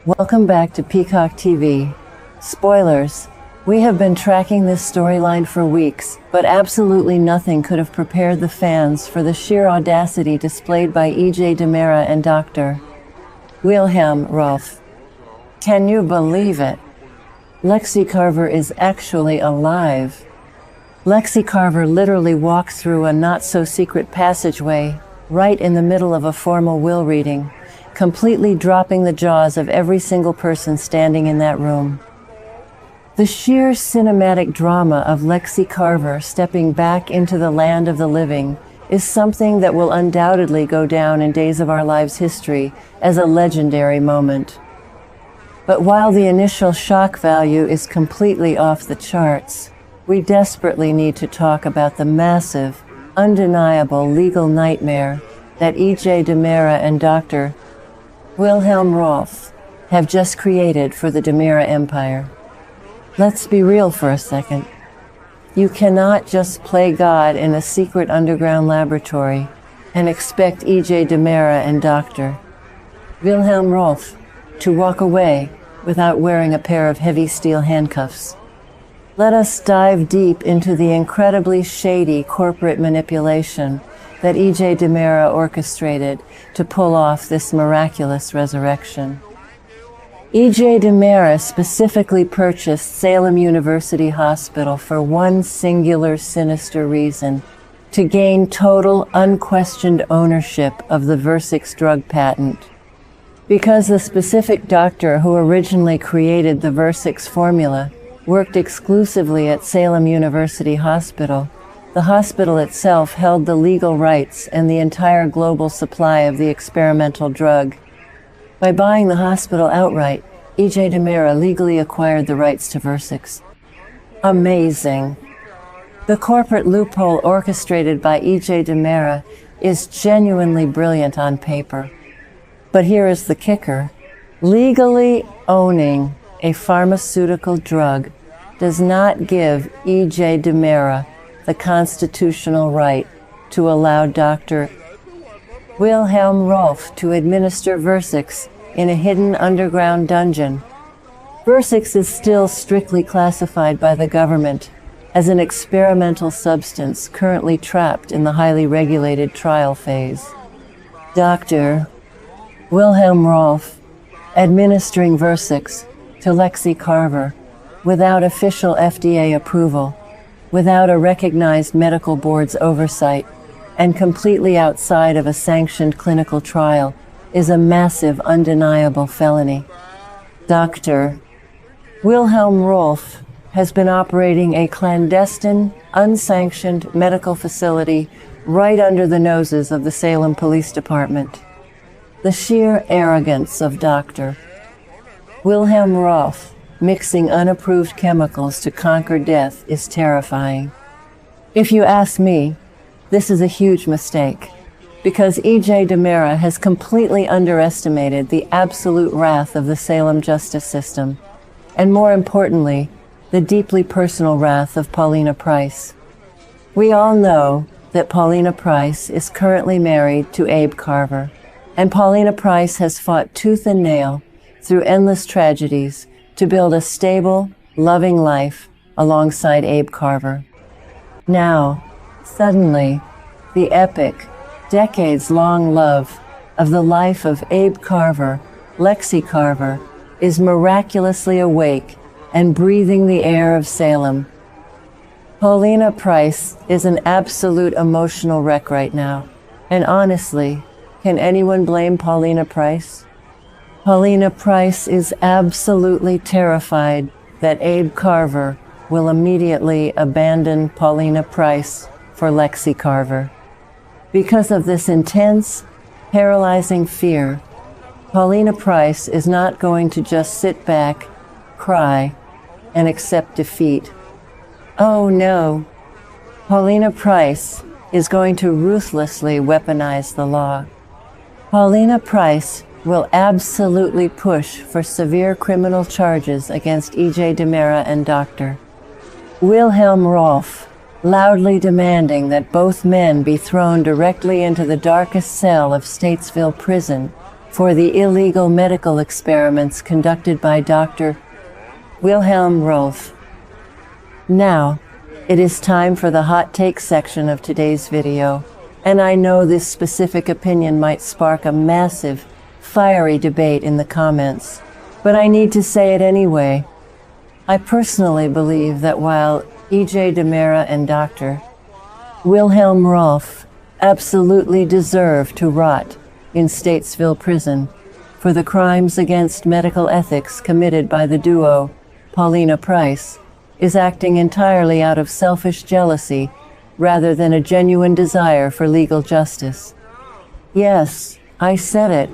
Welcome back to Peacock TV Spoilers. We have been tracking this storyline for weeks, but absolutely nothing could have prepared the fans for the sheer audacity displayed by EJ DiMera and Dr. Wilhelm Rolf. Can you believe it? Lexie Carver is actually alive. Lexie Carver literally walked through a not-so-secret passageway right in the middle of a formal will reading, completely dropping the jaws of every single person standing in that room. The sheer cinematic drama of Lexie Carver stepping back into the land of the living is something that will undoubtedly go down in Days of Our Lives history as a legendary moment. But while the initial shock value is completely off the charts, we desperately need to talk about the massive, undeniable legal nightmare that EJ DiMera and Dr. Wilhelm Rolf have just created for the DiMera empire. Let's be real for a second. You cannot just play God in a secret underground laboratory and expect EJ DiMera and Dr. Wilhelm Rolf to walk away without wearing a pair of heavy steel handcuffs. Let us dive deep into the incredibly shady corporate manipulation that EJ DiMera orchestrated to pull off this miraculous resurrection. EJ DiMera specifically purchased Salem University Hospital for one singular sinister reason: to gain total, unquestioned ownership of the Versix drug patent. Because the specific doctor who originally created the Versix formula worked exclusively at Salem University Hospital, the hospital itself held the legal rights and the entire global supply of the experimental drug. By buying the hospital outright, EJ DiMera legally acquired the rights to Versix. Amazing. The corporate loophole orchestrated by EJ DiMera is genuinely brilliant on paper. But here is the kicker. Legally owning a pharmaceutical drug does not give EJ DiMera the constitutional right to allow Dr. Wilhelm Rolf to administer Versix in a hidden underground dungeon. Versix is still strictly classified by the government as an experimental substance currently trapped in the highly regulated trial phase. Dr. Wilhelm Rolf administering Versix to Lexie Carver without official FDA approval, without a recognized medical board's oversight, and completely outside of a sanctioned clinical trial is a massive, undeniable felony. Dr. Wilhelm Rolf has been operating a clandestine, unsanctioned medical facility right under the noses of the Salem Police Department. The sheer arrogance of Dr. Wilhelm Rolf mixing unapproved chemicals to conquer death is terrifying. If you ask me, this is a huge mistake, because EJ DiMera has completely underestimated the absolute wrath of the Salem justice system, and more importantly, the deeply personal wrath of Paulina Price. We all know that Paulina Price is currently married to Abe Carver, and Paulina Price has fought tooth and nail through endless tragedies to build a stable, loving life alongside Abe Carver. Now, suddenly, the epic, decades-long love of the life of Abe Carver, Lexie Carver, is miraculously awake and breathing the air of Salem. Paulina Price is an absolute emotional wreck right now, and honestly, can anyone blame Paulina Price? Paulina Price is absolutely terrified that Abe Carver will immediately abandon Paulina Price for Lexie Carver. Because of this intense, paralyzing fear, Paulina Price is not going to just sit back, cry, and accept defeat. Oh no, Paulina Price is going to ruthlessly weaponize the law. Paulina Price will absolutely push for severe criminal charges against EJ DiMera and Dr. Wilhelm Rolf, loudly demanding that both men be thrown directly into the darkest cell of Statesville Prison for the illegal medical experiments conducted by Dr. Wilhelm Rolf. Now, it is time for the hot take section of today's video, and I know this specific opinion might spark a massive, fiery debate in the comments, but I need to say it anyway. I personally believe that while EJ DiMera and Dr. Wilhelm Rolf absolutely deserve to rot in Statesville Prison for the crimes against medical ethics committed by the duo, Paulina Price, is acting entirely out of selfish jealousy rather than a genuine desire for legal justice. Yes, I said it.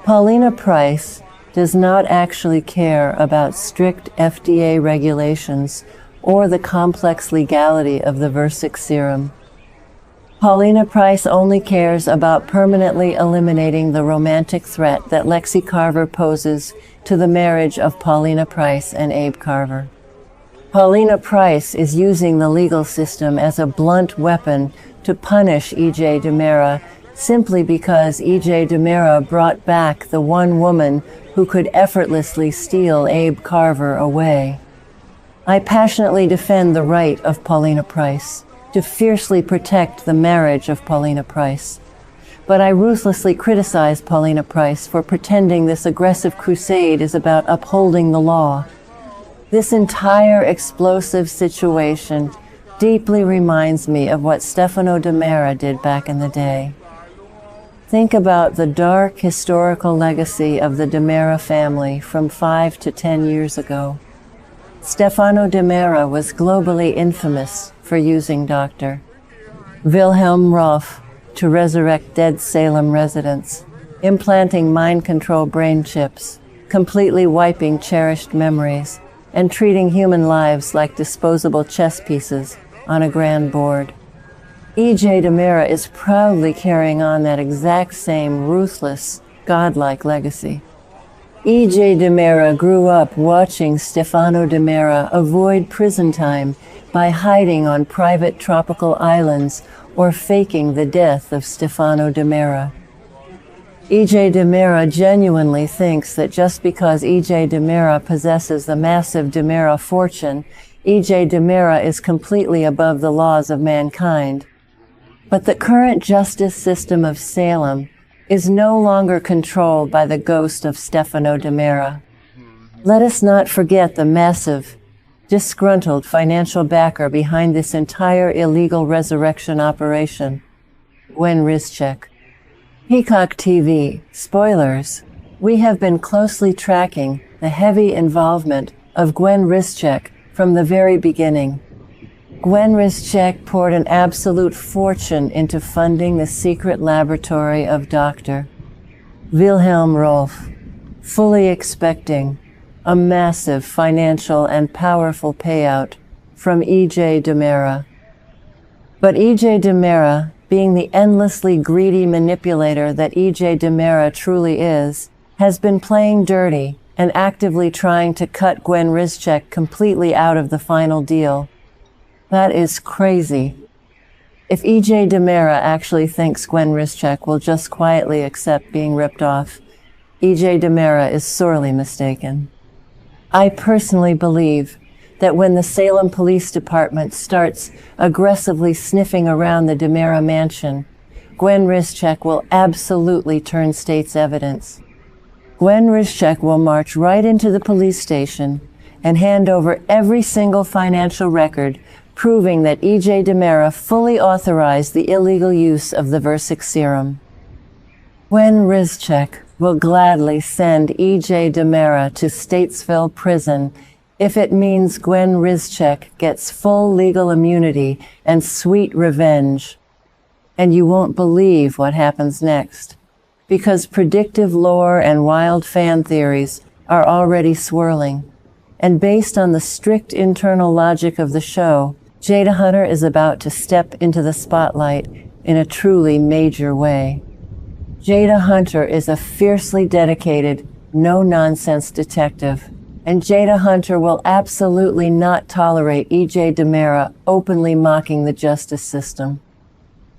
Paulina Price does not actually care about strict FDA regulations or the complex legality of the Versix serum. Paulina Price only cares about permanently eliminating the romantic threat that Lexie Carver poses to the marriage of Paulina Price and Abe Carver. Paulina Price is using the legal system as a blunt weapon to punish EJ DiMera simply because EJ DiMera brought back the one woman who could effortlessly steal Abe Carver away. I passionately defend the right of Paulina Price to fiercely protect the marriage of Paulina Price. But I ruthlessly criticize Paulina Price for pretending this aggressive crusade is about upholding the law. This entire explosive situation deeply reminds me of what Stefano DiMera did back in the day. Think about the dark historical legacy of the DiMera family from 5 to 10 years ago. Stefano DiMera was globally infamous for using Dr. Wilhelm Rolf to resurrect dead Salem residents, implanting mind control brain chips, completely wiping cherished memories, and treating human lives like disposable chess pieces on a grand board. EJ DiMera is proudly carrying on that exact same ruthless, godlike legacy. EJ DiMera grew up watching Stefano DiMera avoid prison time by hiding on private tropical islands or faking the death of Stefano DiMera. EJ DiMera genuinely thinks that just because EJ DiMera possesses the massive DiMera fortune, EJ DiMera is completely above the laws of mankind. But the current justice system of Salem is no longer controlled by the ghost of Stefano DiMera. Let us not forget the massive, disgruntled financial backer behind this entire illegal resurrection operation, Gwen Rizczech. Peacock TV Spoilers. We have been closely tracking the heavy involvement of Gwen Rizczech from the very beginning. Gwen Rizczech poured an absolute fortune into funding the secret laboratory of Dr. Wilhelm Rolf, fully expecting a massive financial and powerful payout from EJ DiMera. But EJ DiMera, being the endlessly greedy manipulator that EJ DiMera truly is, has been playing dirty and actively trying to cut Gwen Rizczech completely out of the final deal. That is crazy. If EJ DiMera actually thinks Gwen Rizczech will just quietly accept being ripped off, EJ DiMera is sorely mistaken. I personally believe that when the Salem Police Department starts aggressively sniffing around the DiMera mansion, Gwen Rizczech will absolutely turn state's evidence. Gwen Rizczech will march right into the police station and hand over every single financial record proving that EJ DiMera fully authorized the illegal use of the Versix serum. Gwen Rizczech will gladly send EJ DiMera to Statesville Prison if it means Gwen Rizczech gets full legal immunity and sweet revenge. And you won't believe what happens next, because predictive lore and wild fan theories are already swirling. And based on the strict internal logic of the show, Jada Hunter is about to step into the spotlight in a truly major way. Jada Hunter is a fiercely dedicated, no-nonsense detective, and Jada Hunter will absolutely not tolerate EJ DiMera openly mocking the justice system.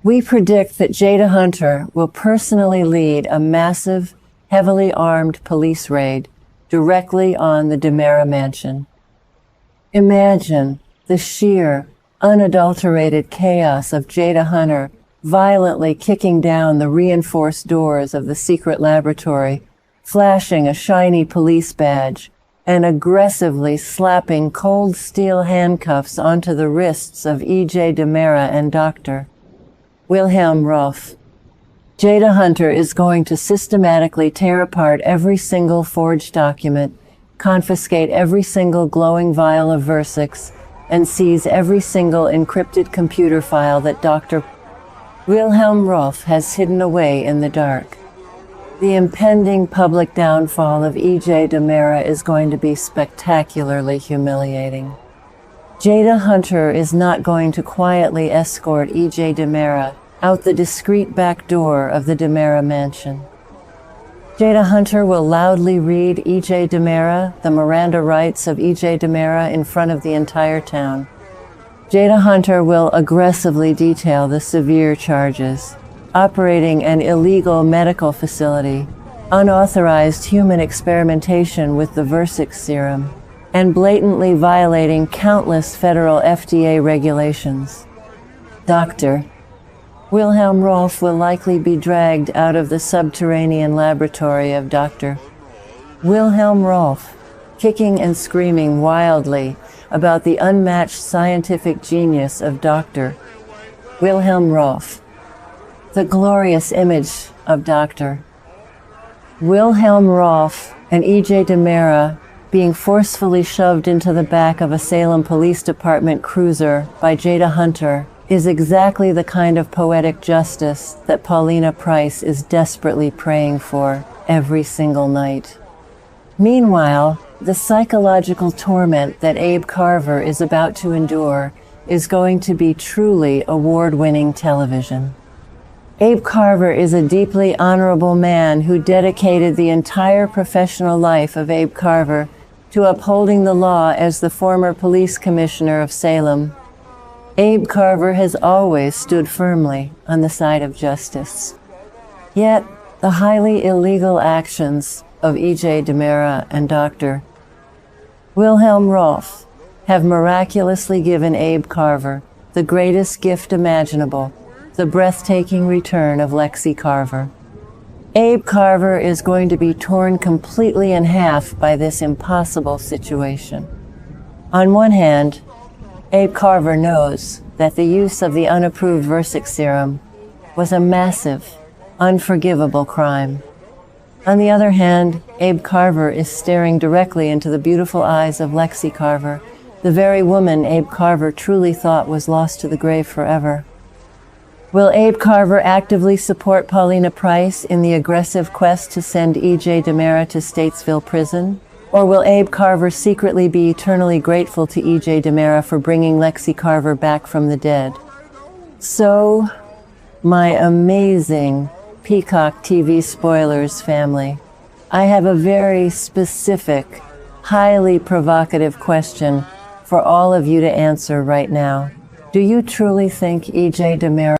We predict that Jada Hunter will personally lead a massive, heavily armed police raid directly on the DiMera mansion. Imagine the sheer, unadulterated chaos of Jada Hunter violently kicking down the reinforced doors of the secret laboratory, flashing a shiny police badge, and aggressively slapping cold steel handcuffs onto the wrists of EJ DiMera and Dr. Wilhelm Rolf. Jada Hunter is going to systematically tear apart every single forged document, confiscate every single glowing vial of Versix, and seize every single encrypted computer file that Dr. Wilhelm Rolf has hidden away in the dark. The impending public downfall of EJ DiMera is going to be spectacularly humiliating. Jada Hunter is not going to quietly escort EJ DiMera out the discreet back door of the DiMera mansion. Jada Hunter will loudly read EJ DiMera the Miranda rights of EJ DiMera in front of the entire town. Jada Hunter will aggressively detail the severe charges: operating an illegal medical facility, unauthorized human experimentation with the Versix serum, and blatantly violating countless federal FDA regulations. Dr. Wilhelm Rolf will likely be dragged out of the subterranean laboratory of Dr. Wilhelm Rolf, kicking and screaming wildly about the unmatched scientific genius of Dr. Wilhelm Rolf. The glorious image of Dr. Wilhelm Rolf and EJ DiMera being forcefully shoved into the back of a Salem Police Department cruiser by Jada Hunter is exactly the kind of poetic justice that Paulina Price is desperately praying for every single night. Meanwhile, the psychological torment that Abe Carver is about to endure is going to be truly award-winning television. Abe Carver is a deeply honorable man who dedicated the entire professional life of Abe Carver to upholding the law as the former police commissioner of Salem. Abe Carver has always stood firmly on the side of justice. Yet, the highly illegal actions of EJ DiMera and Dr. Wilhelm Rolf have miraculously given Abe Carver the greatest gift imaginable: the breathtaking return of Lexie Carver. Abe Carver is going to be torn completely in half by this impossible situation. On one hand, Abe Carver knows that the use of the unapproved Versix serum was a massive, unforgivable crime. On the other hand, Abe Carver is staring directly into the beautiful eyes of Lexie Carver, the very woman Abe Carver truly thought was lost to the grave forever. Will Abe Carver actively support Paulina Price in the aggressive quest to send EJ DiMera to Statesville Prison? Or will Abe Carver secretly be eternally grateful to EJ DiMera for bringing Lexie Carver back from the dead? So, my amazing Peacock TV Spoilers family, I have a very specific, highly provocative question for all of you to answer right now. Do you truly think EJ DiMera